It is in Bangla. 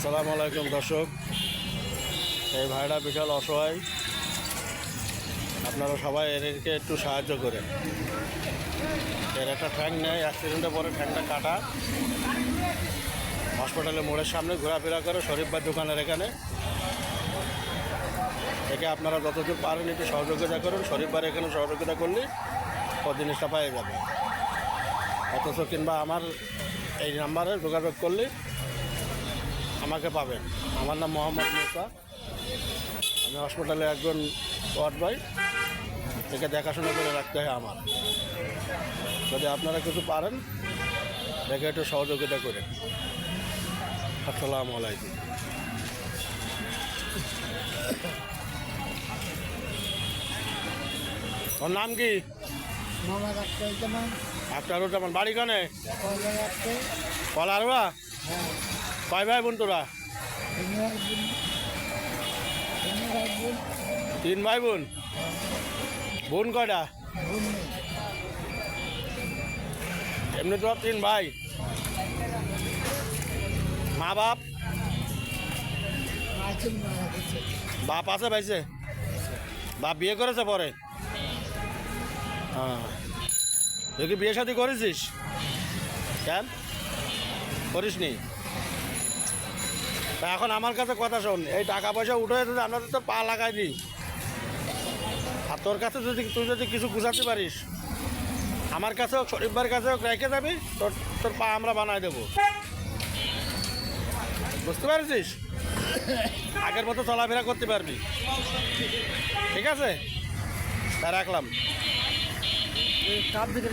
আসসালামু আলাইকুম দর্শক। এই ভাইটা বিশাল অসহায়, আপনারা সবাই এদেরকে একটু সাহায্য করেন। এর একটা ঠ্যাং নেয়, অ্যাক্সিডেন্টের পরে ঠ্যাংটা কাটা, হসপিটালে মোড়ের সামনে ঘোরাফেরা করে শরীফ ভাই দোকানের এখানে। একে আপনারা যতদূর পারেন একটু সহযোগিতা করুন। শরীফ ভাই এখানে সহযোগিতা করলে ও জিনিসটা পেয়ে যাবে। অথচ কিংবা আমার এই নাম্বারে যোগাযোগ করলে আমাকে পাবেন। আমার নাম মোহাম্মদ মুসা, আমি হসপিটালে একজন ওয়ার্ড বয়। একে দেখাশোনা করে রাখতে হয় আমার। যদি আপনারা কিছু পারেন দেখে একটু সহযোগিতা করেন। আসসালামু আলাইকুম। ওর নাম কি? আখতারুজ্জামান। বাড়ি কানে? কলারবা। কয় ভাই বোন তোরা? 3 ভাই বোন। বোন কয়টা? এমনি তো 3 ভাই। মা বাপ? বাপ আছে ভাইছে? বাপ বিয়ে করেছে পরে? হ্যাঁ। তুই কি বিয়ে শাদী করেছিস? কেন করিস নি? তা এখন আমার কাছে কথা শোন, এই টাকা পয়সা উঠে যেতে আমরা তো পা লাগাই দিই। আর তোর কাছে যদি তুই যদি কিছু গুছাতে পারিস, আমার কাছেও শরীফবার কাছেও রেখে যাবি, তোর তোর পা আমরা বানাই দেবো। বুঝতে পারছিস? আগের মতো চলাফেরা করতে পারবি। ঠিক আছে, তা রাখলাম। কাপ দিকে